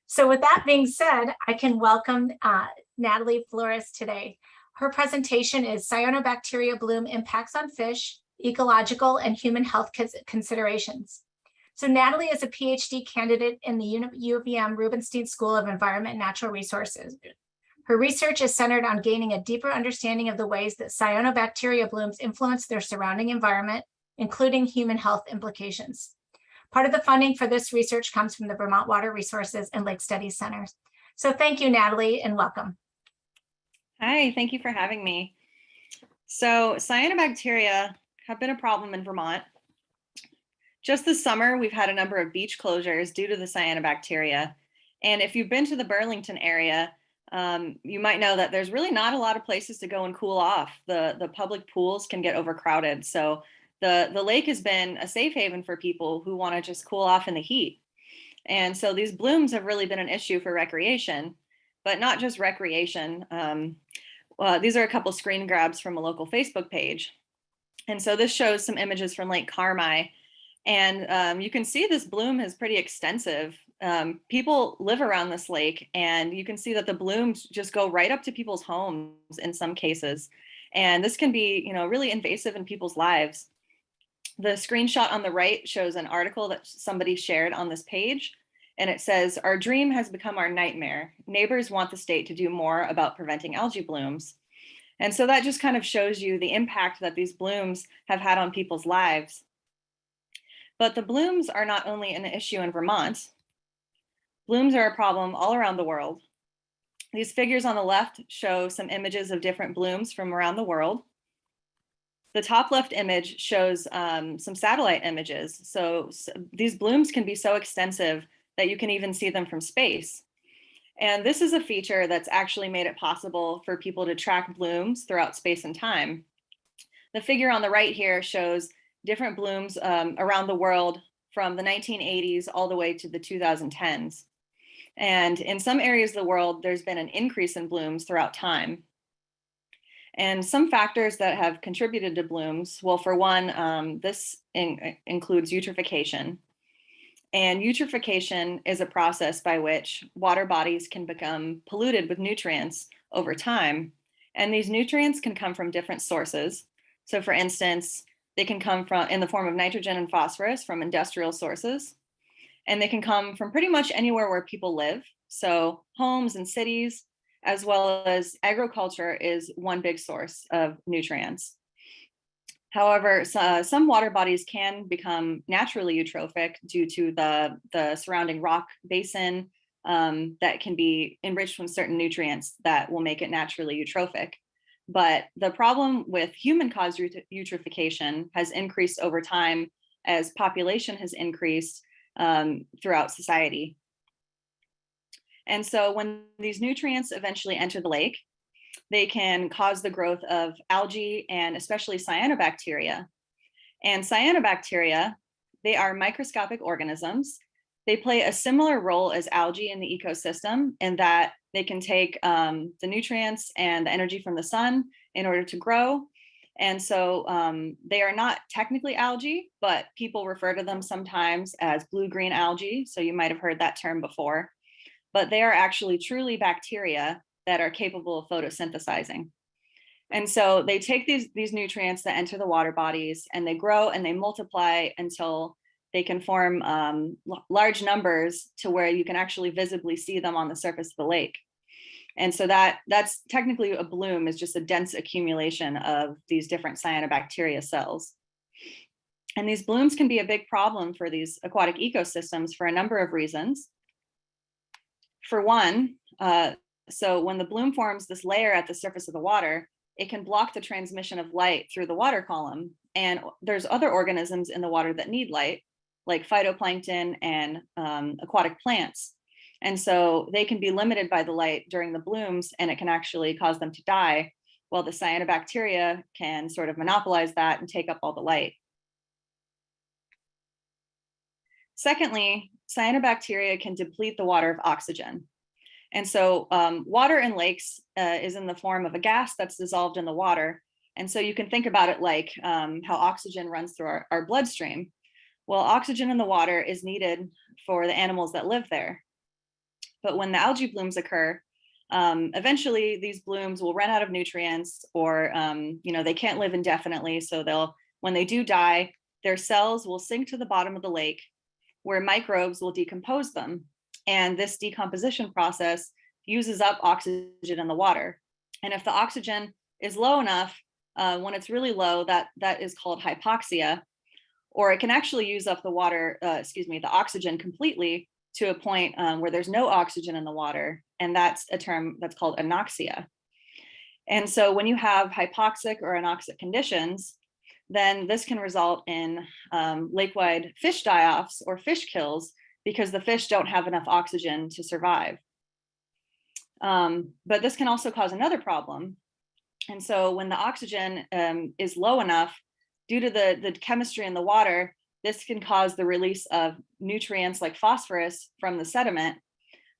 So with that being said, I can welcome Natalie Flores today. Her presentation is Cyanobacteria Bloom Impacts on Fish, Ecological and Human Health Considerations. So Natalie is a PhD candidate in the UVM Rubenstein School of Environment and Natural Resources. Her research is centered on gaining a deeper understanding of the ways that cyanobacteria blooms influence their surrounding environment, including human health implications. Part of the funding for this research comes from the Vermont Water Resources and Lake Studies Centers. So thank you, Natalie, and welcome. Hi, thank you for having me. So cyanobacteria have been a problem in Vermont. Just this summer, we've had a number of beach closures due to the cyanobacteria. And if you've been to the Burlington area, you might know that there's really not a lot of places to go and cool off. The public pools can get overcrowded. So the lake has been a safe haven for people who want to just cool off in the heat. And so these blooms have really been an issue for recreation, but not just recreation. These are a couple screen grabs from a local Facebook page. And so this shows some images from Lake Carmi. And you can see this bloom is pretty extensive. People live around this lake, and you can see that the blooms just go right up to people's homes in some cases. And this can be, really invasive in people's lives. The screenshot on the right shows an article that somebody shared on this page. And it says, "Our dream has become our nightmare. Neighbors want the state to do more about preventing algae blooms." And so that just kind of shows you the impact that these blooms have had on people's lives. But the blooms are not only an issue in Vermont. Blooms are a problem all around the world. These figures on the left show some images of different blooms from around the world. The top left image shows some satellite images. So these blooms can be so extensive that you can even see them from space. And this is a feature that's actually made it possible for people to track blooms throughout space and time. The figure on the right here shows different blooms around the world from the 1980s all the way to the 2010s. And in some areas of the world, there's been an increase in blooms throughout time. And some factors that have contributed to blooms, well, for one, this includes eutrophication. And eutrophication is a process by which water bodies can become polluted with nutrients over time. And these nutrients can come from different sources. So for instance, they can come from in the form of nitrogen and phosphorus from industrial sources. And they can come from pretty much anywhere where people live. So homes and cities, as well as agriculture is one big source of nutrients. However, some water bodies can become naturally eutrophic due to the surrounding rock basin that can be enriched with certain nutrients that will make it naturally eutrophic. But the problem with human-caused eutrophication has increased over time as population has increased throughout society. And so when these nutrients eventually enter the lake, they can cause the growth of algae and especially cyanobacteria. And cyanobacteria, they are microscopic organisms. They play a similar role as algae in the ecosystem in that they can take the nutrients and the energy from the sun in order to grow. And so they are not technically algae, but people refer to them sometimes as blue-green algae. So you might have heard that term before. But they are actually truly bacteria that are capable of photosynthesizing. And so they take these nutrients that enter the water bodies and they grow and they multiply until they can form large numbers to where you can actually visibly see them on the surface of the lake. And so that's technically a bloom, is just a dense accumulation of these different cyanobacteria cells. And these blooms can be a big problem for these aquatic ecosystems for a number of reasons. For one, so when the bloom forms this layer at the surface of the water, it can block the transmission of light through the water column. And there's other organisms in the water that need light, like phytoplankton and aquatic plants. And so they can be limited by the light during the blooms, and it can actually cause them to die, while the cyanobacteria can sort of monopolize that and take up all the light. Secondly, cyanobacteria can deplete the water of oxygen. And so water in lakes is in the form of a gas that's dissolved in the water. And so you can think about it like how oxygen runs through our bloodstream. Well, oxygen in the water is needed for the animals that live there. But when the algae blooms occur, eventually these blooms will run out of nutrients, or they can't live indefinitely. So when they do die, their cells will sink to the bottom of the lake, where microbes will decompose them. And this decomposition process uses up oxygen in the water. And if the oxygen is low enough, when it's really low, that is called hypoxia, or it can actually use up the oxygen completely to a point where there's no oxygen in the water. And that's a term that's called anoxia. And so when you have hypoxic or anoxic conditions, then this can result in lake-wide fish die-offs or fish kills, because the fish don't have enough oxygen to survive. But this can also cause another problem. And so when the oxygen is low enough, due to the chemistry in the water, this can cause the release of nutrients like phosphorus from the sediment,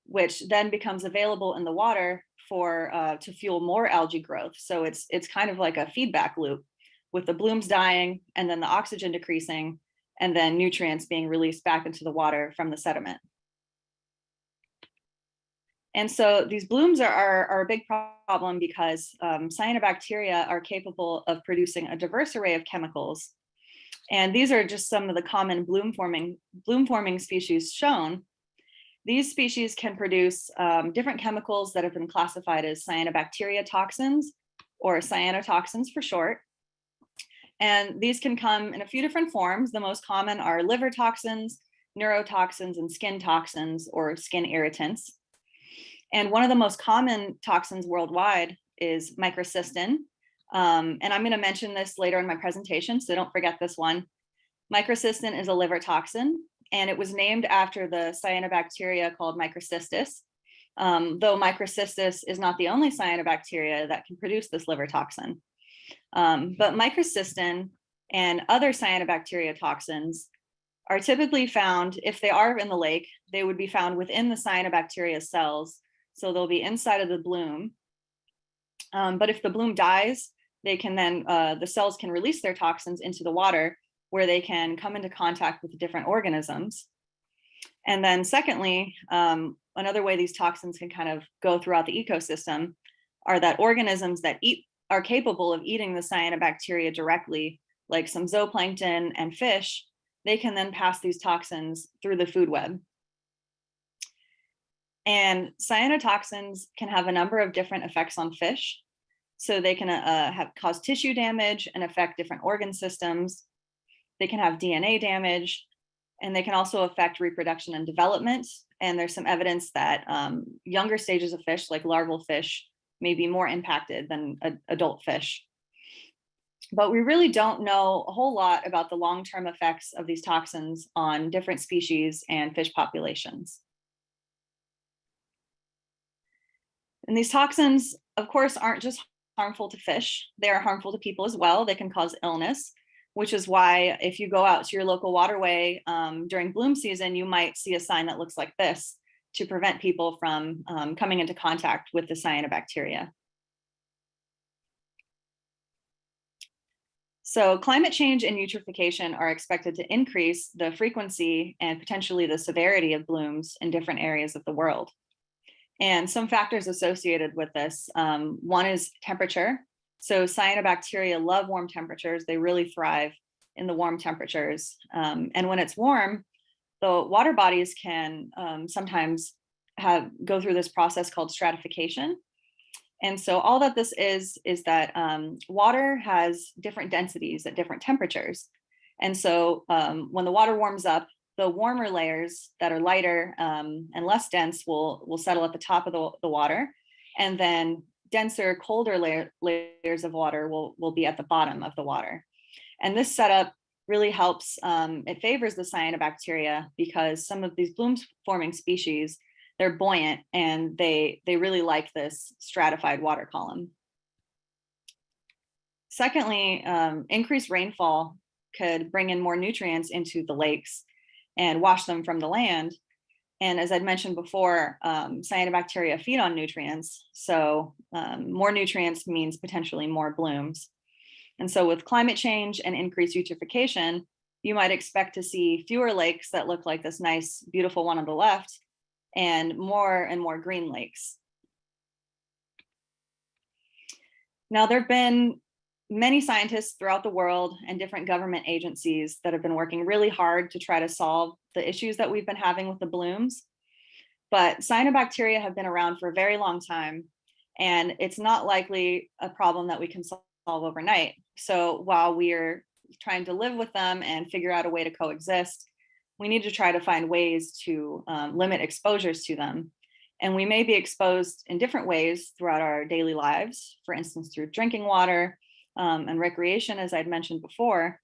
which then becomes available in the water to fuel more algae growth. So it's kind of like a feedback loop, with the blooms dying and then the oxygen decreasing, and then nutrients being released back into the water from the sediment. And so these blooms are a big problem because cyanobacteria are capable of producing a diverse array of chemicals. And these are just some of the common bloom forming species shown. These species can produce different chemicals that have been classified as cyanobacteria toxins, or cyanotoxins for short. And these can come in a few different forms. The most common are liver toxins, neurotoxins, and skin toxins, or skin irritants. And one of the most common toxins worldwide is microcystin. And I'm going to mention this later in my presentation, so don't forget this one. Microcystin is a liver toxin, and it was named after the cyanobacteria called Microcystis, though Microcystis is not the only cyanobacteria that can produce this liver toxin. But microcystin and other cyanobacteria toxins are typically found, if they are in the lake, they would be found within the cyanobacteria cells. So they'll be inside of the bloom. But if the bloom dies, they can then, the cells can release their toxins into the water, where they can come into contact with different organisms. And then secondly, another way these toxins can kind of go throughout the ecosystem are that organisms that are capable of eating the cyanobacteria directly, like some zooplankton and fish, they can then pass these toxins through the food web. And cyanotoxins can have a number of different effects on fish. So they can cause tissue damage and affect different organ systems. They can have DNA damage, and they can also affect reproduction and development. And there's some evidence that younger stages of fish, like larval fish, may be more impacted than adult fish. But we really don't know a whole lot about the long-term effects of these toxins on different species and fish populations. And these toxins, of course, aren't just harmful to fish. They are harmful to people as well. They can cause illness, which is why if you go out to your local waterway during bloom season, you might see a sign that looks like this to prevent people from coming into contact with the cyanobacteria. So climate change and eutrophication are expected to increase the frequency and potentially the severity of blooms in different areas of the world. And some factors associated with this, one is temperature. So cyanobacteria love warm temperatures. They really thrive in the warm temperatures. And when it's warm, the water bodies can sometimes go through this process called stratification. And so all that this is that water has different densities at different temperatures. And so when the water warms up, the warmer layers that are lighter and less dense will settle at the top of the water. And then denser, colder layers of water will be at the bottom of the water. And this setup really helps, it favors the cyanobacteria, because some of these bloom forming species, they're buoyant and they really like this stratified water column. Secondly, increased rainfall could bring in more nutrients into the lakes and wash them from the land. And as I'd mentioned before, cyanobacteria feed on nutrients. So more nutrients means potentially more blooms. And so with climate change and increased eutrophication, you might expect to see fewer lakes that look like this nice, beautiful one on the left, and more green lakes. Now, there have been many scientists throughout the world and different government agencies that have been working really hard to try to solve the issues that we've been having with the blooms. But cyanobacteria have been around for a very long time, and it's not likely a problem that we can solve overnight. So while we're trying to live with them and figure out a way to coexist, we need to try to find ways to limit exposures to them. And we may be exposed in different ways throughout our daily lives, for instance, through drinking water and recreation, as I'd mentioned before,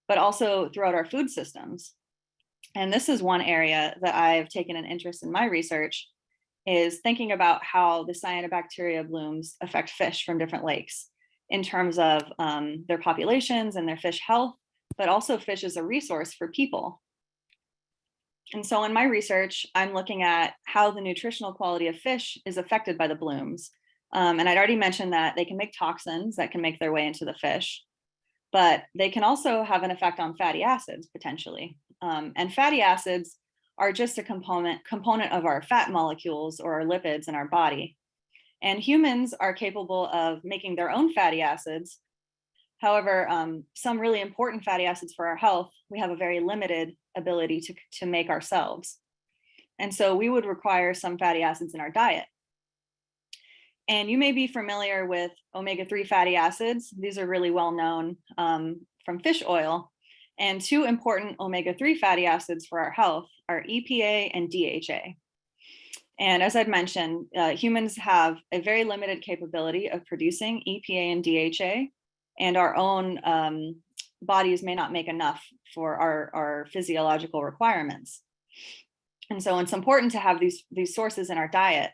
but also throughout our food systems. And this is one area that I've taken an interest in my research, is thinking about how the cyanobacteria blooms affect fish from different lakes in terms of their populations and their fish health, but also fish as a resource for people. And so in my research, I'm looking at how the nutritional quality of fish is affected by the blooms. And I'd already mentioned that they can make toxins that can make their way into the fish, but they can also have an effect on fatty acids potentially. And fatty acids are just a component of our fat molecules or our lipids in our body. And humans are capable of making their own fatty acids. However, some really important fatty acids for our health, we have a very limited ability to make ourselves. And so we would require some fatty acids in our diet. And you may be familiar with omega-3 fatty acids. These are really well known from fish oil. And two important omega-3 fatty acids for our health are EPA and DHA. And as I'd mentioned, humans have a very limited capability of producing EPA and DHA, and our own bodies may not make enough for our physiological requirements. And so it's important to have these sources in our diet.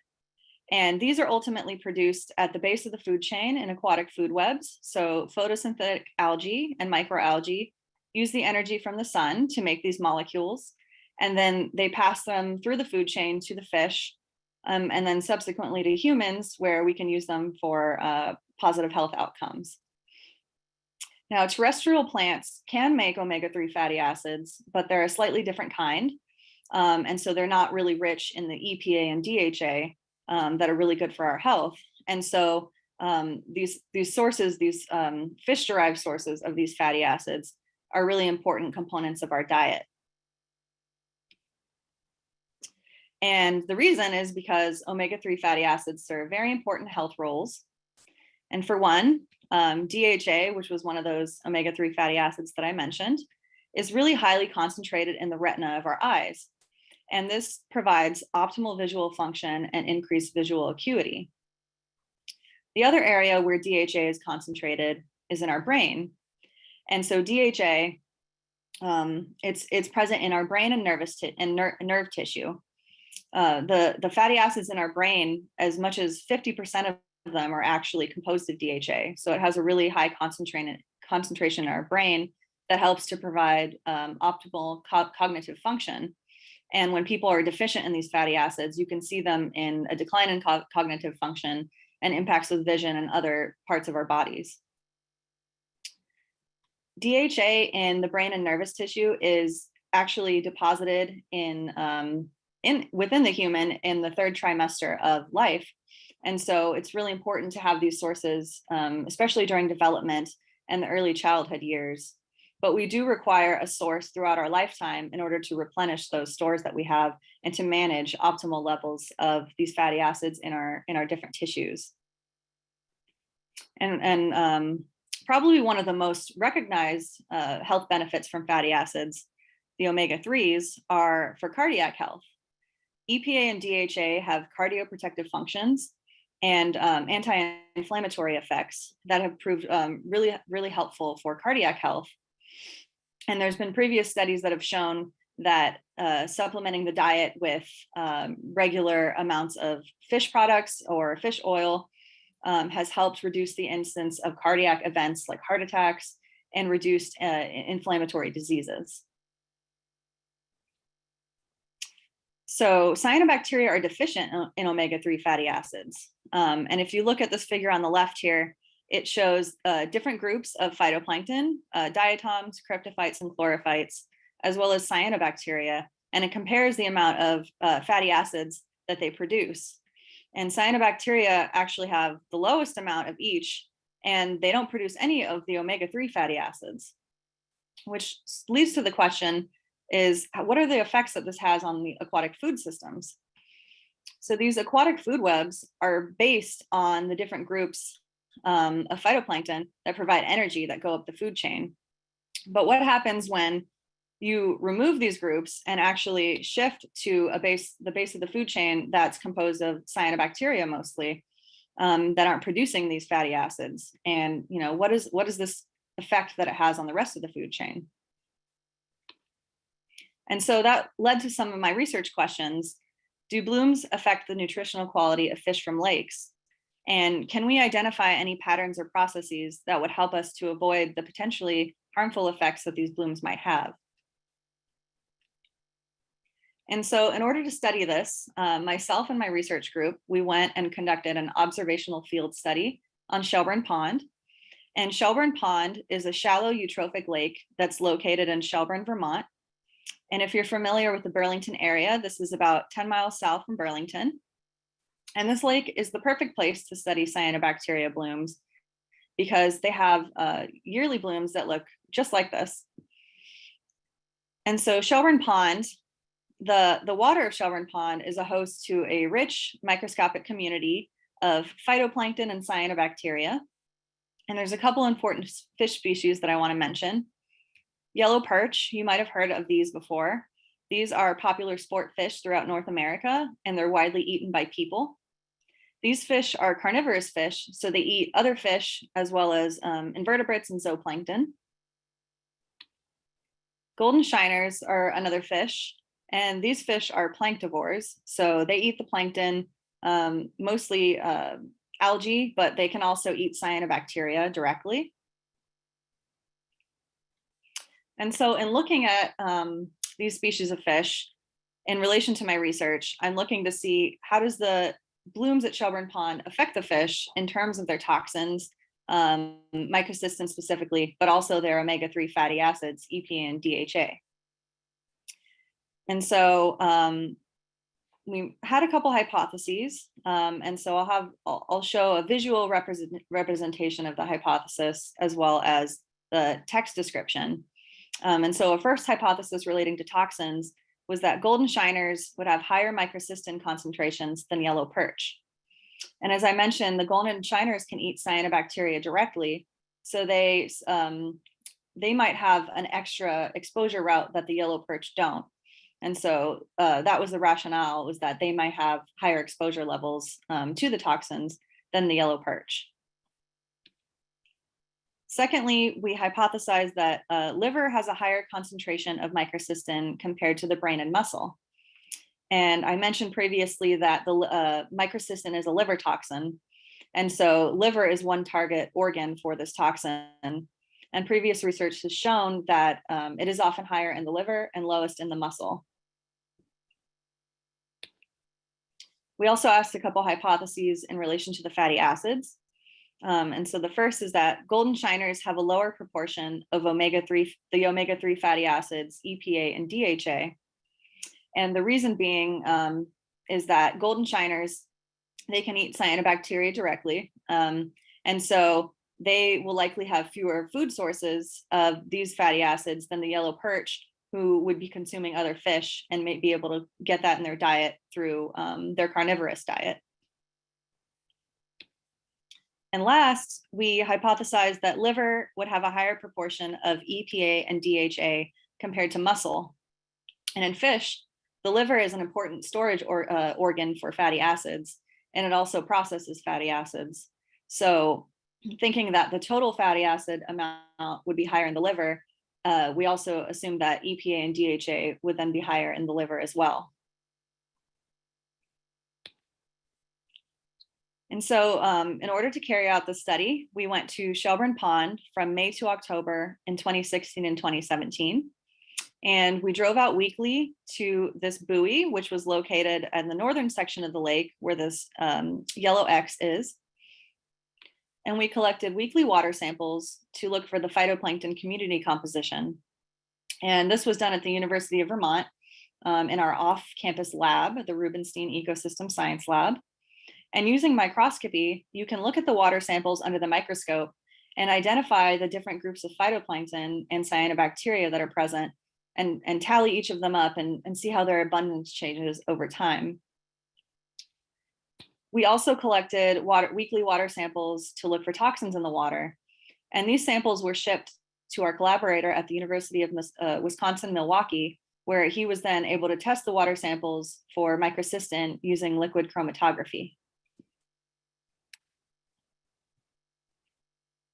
And these are ultimately produced at the base of the food chain in aquatic food webs. So photosynthetic algae and microalgae use the energy from the sun to make these molecules, and then they pass them through the food chain to the fish, and then subsequently to humans, where we can use them for positive health outcomes. Now, terrestrial plants can make omega-3 fatty acids, but they're a slightly different kind. And so they're not really rich in the EPA and DHA that are really good for our health. And so these sources, these fish-derived sources of these fatty acids are really important components of our diet. And the reason is because omega-3 fatty acids serve very important health roles. And for one, DHA, which was one of those omega-3 fatty acids that I mentioned, is really highly concentrated in the retina of our eyes. And this provides optimal visual function and increased visual acuity. The other area where DHA is concentrated is in our brain. And so DHA, it's present in our brain and nerve tissue. The fatty acids in our brain, as much as 50% of them are actually composed of DHA. So it has a really high concentration in our brain that helps to provide optimal cognitive function. And when people are deficient in these fatty acids, you can see them in a decline in cognitive function and impacts with vision and other parts of our bodies. DHA in the brain and nervous tissue is actually deposited within the human in the third trimester of life. And so it's really important to have these sources, especially during development and the early childhood years. But we do require a source throughout our lifetime in order to replenish those stores that we have and to manage optimal levels of these fatty acids in our different tissues. And probably one of the most recognized health benefits from fatty acids, the omega-3s, are for cardiac health. EPA and DHA have cardioprotective functions and anti-inflammatory effects that have proved really, really helpful for cardiac health. And there's been previous studies that have shown that supplementing the diet with regular amounts of fish products or fish oil has helped reduce the incidence of cardiac events like heart attacks and reduced inflammatory diseases. So cyanobacteria are deficient in omega-3 fatty acids. And if you look at this figure on the left here, it shows different groups of phytoplankton, diatoms, cryptophytes, and chlorophytes, as well as cyanobacteria and it compares the amount of fatty acids that they produce. And cyanobacteria actually have the lowest amount of each, and they don't produce any of the omega-3 fatty acids, which leads to the question is, what are the effects that this has on the aquatic food systems? So these aquatic food webs are based on the different groups of phytoplankton that provide energy that go up the food chain. But what happens when you remove these groups and actually shift to the base of the food chain that's composed of cyanobacteria mostly, that aren't producing these fatty acids? And what is this effect that it has on the rest of the food chain? And so that led to some of my research questions. Do blooms affect the nutritional quality of fish from lakes? And can we identify any patterns or processes that would help us to avoid the potentially harmful effects that these blooms might have? And so in order to study this, myself and my research group, we went and conducted an observational field study on Shelburne Pond. And Shelburne Pond is a shallow eutrophic lake that's located in Shelburne, Vermont. And if you're familiar with the Burlington area, this is about 10 miles south from Burlington. And this lake is the perfect place to study cyanobacteria blooms because they have yearly blooms that look just like this. And so Shelburne Pond, the water of Shelburne Pond is a host to a rich microscopic community of phytoplankton and cyanobacteria. And there's a couple important fish species that I want to mention. Yellow perch, you might have heard of these before. These are popular sport fish throughout North America, and they're widely eaten by people. These fish are carnivorous fish, so they eat other fish as well as invertebrates and zooplankton. Golden shiners are another fish, and these fish are planktivores, so they eat the plankton, mostly algae, but they can also eat cyanobacteria directly. And so in looking at these species of fish, in relation to my research, I'm looking to see how does the blooms at Shelburne Pond affect the fish in terms of their toxins, microcystin specifically, but also their omega-3 fatty acids, EPA and DHA. And so we had a couple hypotheses, and so I'll show a visual representation of the hypothesis as well as the text description. And so a first hypothesis relating to toxins was that golden shiners would have higher microcystin concentrations than yellow perch. And as I mentioned, the golden shiners can eat cyanobacteria directly, so they might have an extra exposure route that the yellow perch don't. And so that was the rationale, was that they might have higher exposure levels to the toxins than the yellow perch. Secondly, we hypothesized that liver has a higher concentration of microcystin compared to the brain and muscle. And I mentioned previously that the microcystin is a liver toxin. And so liver is one target organ for this toxin. And previous research has shown that it is often higher in the liver and lowest in the muscle. We also asked a couple hypotheses in relation to the fatty acids. And so the first is that golden shiners have a lower proportion of the omega-3 fatty acids, EPA and DHA. And the reason being is that golden shiners, they can eat cyanobacteria directly. And so they will likely have fewer food sources of these fatty acids than the yellow perch, who would be consuming other fish and may be able to get that in their diet through their carnivorous diet. And last, we hypothesized that liver would have a higher proportion of EPA and DHA compared to muscle. And in fish, the liver is an important storage organ for fatty acids, and it also processes fatty acids. So thinking that the total fatty acid amount would be higher in the liver, we also assumed that EPA and DHA would then be higher in the liver as well. And so in order to carry out the study, we went to Shelburne Pond from May to October in 2016 and 2017. And we drove out weekly to this buoy, which was located in the northern section of the lake where this yellow X is. And we collected weekly water samples to look for the phytoplankton community composition. And this was done at the University of Vermont. in our off-campus lab, the Rubenstein Ecosystem Science Lab. And using microscopy, you can look at the water samples under the microscope and identify the different groups of phytoplankton and cyanobacteria that are present and tally each of them up and see how their abundance changes over time. We also collected weekly water samples to look for toxins in the water. And these samples were shipped to our collaborator at the University of Wisconsin-Milwaukee, where he was then able to test the water samples for microcystin using liquid chromatography.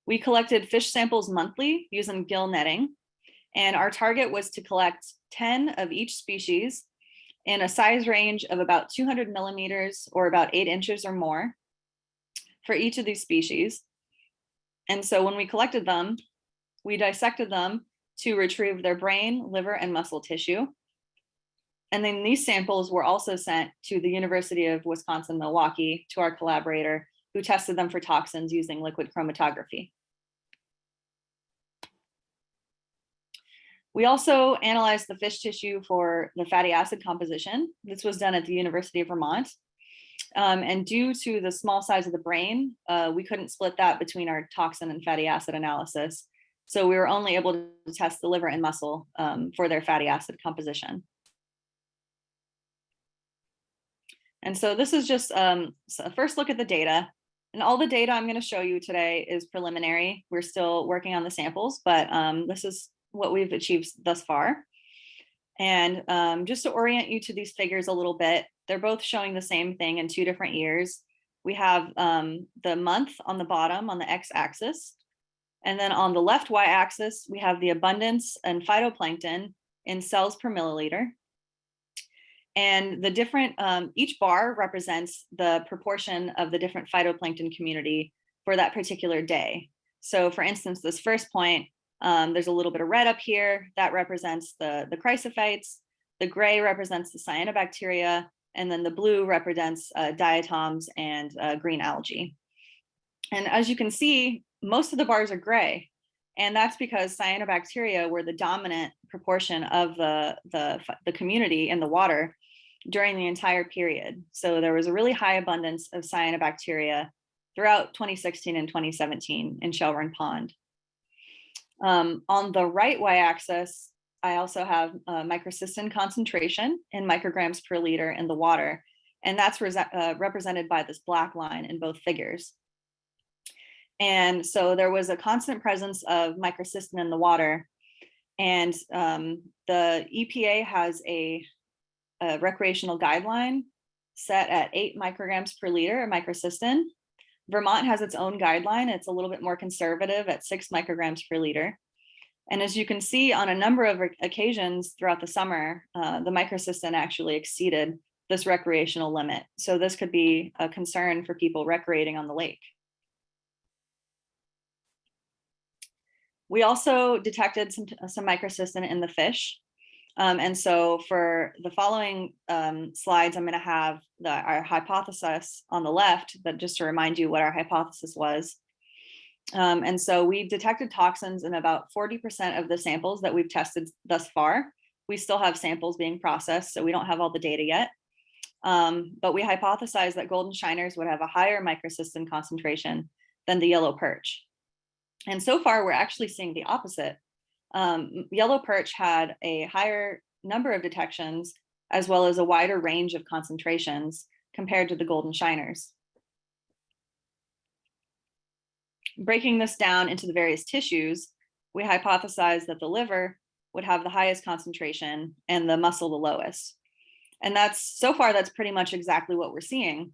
We collected fish samples monthly using gill netting, and our target was to collect 10 of each species in a size range of about 200 millimeters or about 8 inches or more for each of these species. And so when we collected them, we dissected them to retrieve their brain, liver, and muscle tissue. And then these samples were also sent to the University of Wisconsin-Milwaukee, to our collaborator, who tested them for toxins using liquid chromatography. We also analyzed the fish tissue for the fatty acid composition. This was done at the University of Vermont. And due to the small size of the brain, we couldn't split that between our toxin and fatty acid analysis. So we were only able to test the liver and muscle for their fatty acid composition. And so this is just a first look at the data. And all the data I'm going to show you today is preliminary. We're still working on the samples, but this is what we've achieved thus far. And just to orient you to these figures a little bit, they're both showing the same thing in 2 different years. We have the month on the bottom on the x-axis. And then on the left y-axis, we have the abundance and phytoplankton in cells per milliliter. And the different, each bar represents the proportion of the different phytoplankton community for that particular day. So for instance, this first point, there's a little bit of red up here that represents the chrysophytes. The gray represents the cyanobacteria, and then the blue represents diatoms and green algae. And as you can see, most of the bars are gray, and that's because cyanobacteria were the dominant proportion of the community in the water during the entire period. So there was a really high abundance of cyanobacteria throughout 2016 and 2017 in Shelburne Pond. On the right y-axis, I also have microcystin concentration in micrograms per liter in the water, and that's represented by this black line in both figures. And so there was a constant presence of microcystin in the water, and the EPA has a recreational guideline set at 8 micrograms per liter of microcystin. Vermont has its own guideline. It's a little bit more conservative at 6 micrograms per liter. And as you can see, on a number of occasions throughout the summer, the microcystin actually exceeded this recreational limit. So this could be a concern for people recreating on the lake. We also detected some microcystin in the fish. And so for the following slides, I'm going to have our hypothesis on the left, but just to remind you what our hypothesis was. And so we detected toxins in about 40% of the samples that we've tested thus far. We still have samples being processed, so we don't have all the data yet. But we hypothesized that golden shiners would have a higher microcystin concentration than the yellow perch. And so far, we're actually seeing the opposite. Yellow perch had a higher number of detections, as well as a wider range of concentrations compared to the golden shiners. Breaking this down into the various tissues, we hypothesized that the liver would have the highest concentration and the muscle the lowest. And so far, that's pretty much exactly what we're seeing.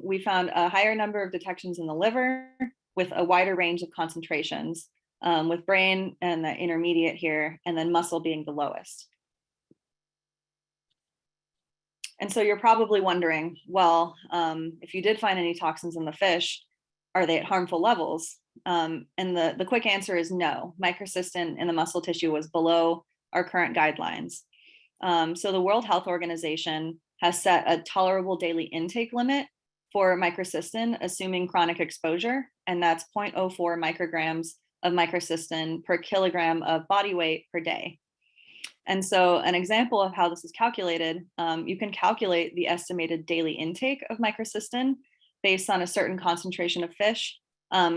We found a higher number of detections in the liver with a wider range of concentrations, with brain and the intermediate here, and then muscle being the lowest. And so you're probably wondering, well, if you did find any toxins in the fish, are they at harmful levels? And the quick answer is no. Microcystin in the muscle tissue was below our current guidelines. So the World Health Organization has set a tolerable daily intake limit for microcystin, assuming chronic exposure, and that's 0.04 micrograms of microcystin per kilogram of body weight per day. And so an example of how this is calculated, you can calculate the estimated daily intake of microcystin based on a certain concentration of fish.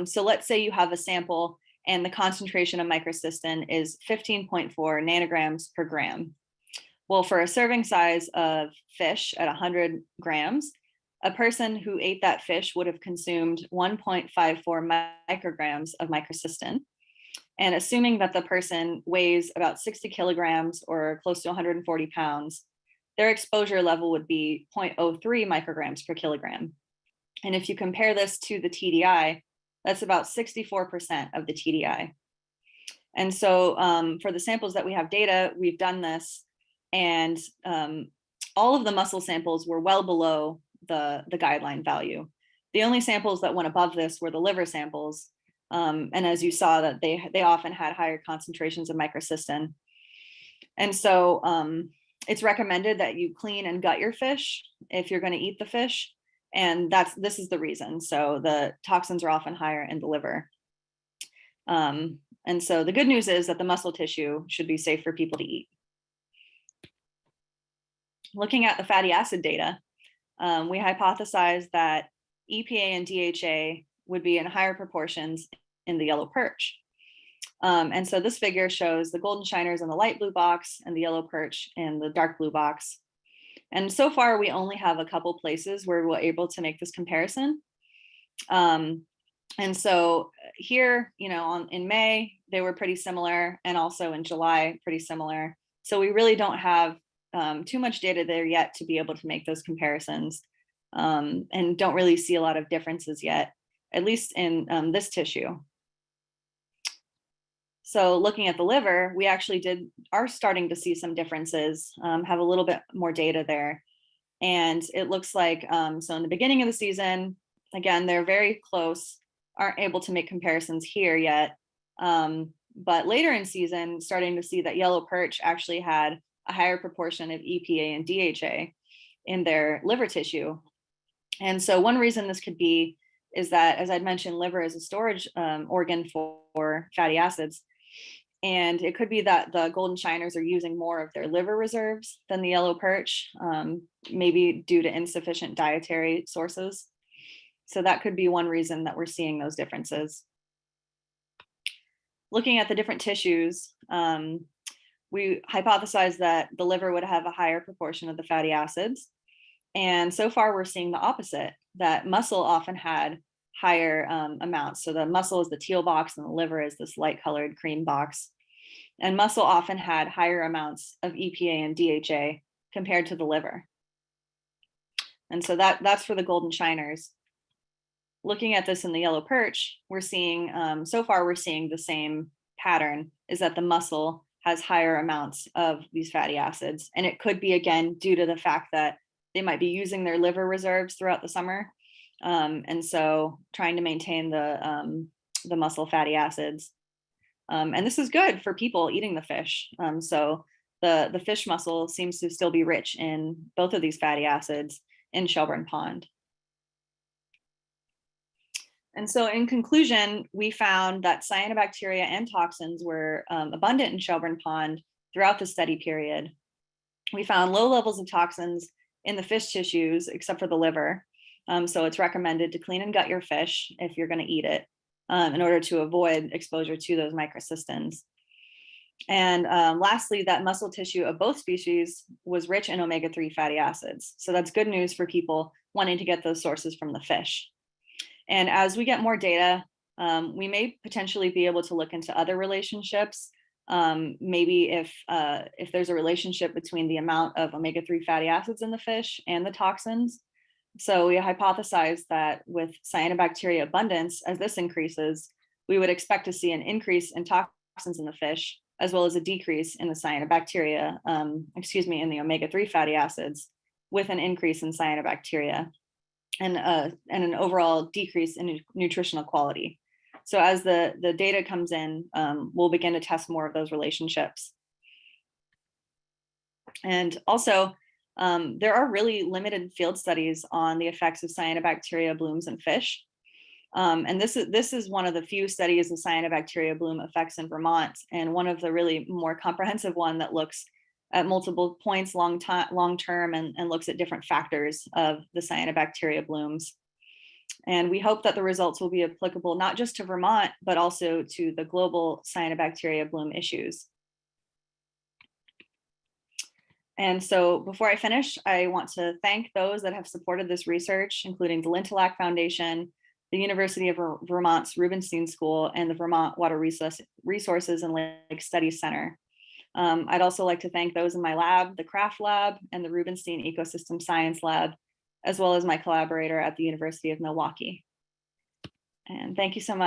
So let's say you have a sample and the concentration of microcystin is 15.4 nanograms per gram. Well, for a serving size of fish at 100 grams, a person who ate that fish would have consumed 1.54 micrograms of microcystin. And assuming that the person weighs about 60 kilograms or close to 140 pounds, their exposure level would be 0.03 micrograms per kilogram. And if you compare this to the TDI, that's about 64% of the TDI. And so for the samples that we have data, we've done this, and all of the muscle samples were well below the guideline value. The only samples that went above this were the liver samples. And as you saw, that they often had higher concentrations of microcystin. And so it's recommended that you clean and gut your fish if you're going to eat the fish. And this is the reason. So the toxins are often higher in the liver. And so the good news is that the muscle tissue should be safe for people to eat. Looking at the fatty acid data, we hypothesized that EPA and DHA would be in higher proportions in the yellow perch. And so this figure shows the golden shiners in the light blue box and the yellow perch in the dark blue box. And so far, we only have a couple places where we're able to make this comparison. And so here, in May, they were pretty similar, and also in July, pretty similar. So we really don't have too much data there yet to be able to make those comparisons, and don't really see a lot of differences yet, at least in this tissue. So looking at the liver, we actually are starting to see some differences, have a little bit more data there. And it looks like, so in the beginning of the season, again, they're very close, aren't able to make comparisons here yet. But later in season, starting to see that yellow perch actually had a higher proportion of EPA and DHA in their liver tissue. And so one reason this could be is that, as I'd mentioned, liver is a storage organ for fatty acids. And it could be that the golden shiners are using more of their liver reserves than the yellow perch, maybe due to insufficient dietary sources. So that could be one reason that we're seeing those differences. Looking at the different tissues, we hypothesized that the liver would have a higher proportion of the fatty acids. And so far, we're seeing the opposite, that muscle often had higher amounts. So the muscle is the teal box and the liver is this light colored cream box. And muscle often had higher amounts of EPA and DHA compared to the liver. And so that's for the golden shiners. Looking at this in the yellow perch, we're seeing, so far we're seeing the same pattern, is that the muscle has higher amounts of these fatty acids. And it could be, again, due to the fact that they might be using their liver reserves throughout the summer. And so trying to maintain the muscle fatty acids. And this is good for people eating the fish. So the fish muscle seems to still be rich in both of these fatty acids in Shelburne Pond. And so in conclusion, we found that cyanobacteria and toxins were abundant in Shelburne Pond throughout the study period. We found low levels of toxins in the fish tissues, except for the liver. So it's recommended to clean and gut your fish if you're going to eat it, in order to avoid exposure to those microcystins. And lastly, that muscle tissue of both species was rich in omega-3 fatty acids. So that's good news for people wanting to get those sources from the fish. And as we get more data, we may potentially be able to look into other relationships. Maybe if there's a relationship between the amount of omega-3 fatty acids in the fish and the toxins. So we hypothesized that with cyanobacteria abundance, as this increases, we would expect to see an increase in toxins in the fish, as well as a decrease in the cyanobacteria, in the omega-3 fatty acids, with an increase in cyanobacteria and an overall decrease in nutritional quality. So as the data comes in, we'll begin to test more of those relationships. And also, there are really limited field studies on the effects of cyanobacteria blooms in fish. And this is one of the few studies of cyanobacteria bloom effects in Vermont, and one of the really more comprehensive one that looks at multiple points long term and looks at different factors of the cyanobacteria blooms. And we hope that the results will be applicable not just to Vermont, but also to the global cyanobacteria bloom issues. And so before I finish, I want to thank those that have supported this research, including the Lintillac Foundation, the University of Vermont's Rubenstein School, and the Vermont Water Resources and Lake Studies Center. I'd also like to thank those in my lab, the Craft Lab and the Rubenstein Ecosystem Science Lab, as well as my collaborator at the University of Milwaukee. And thank you so much.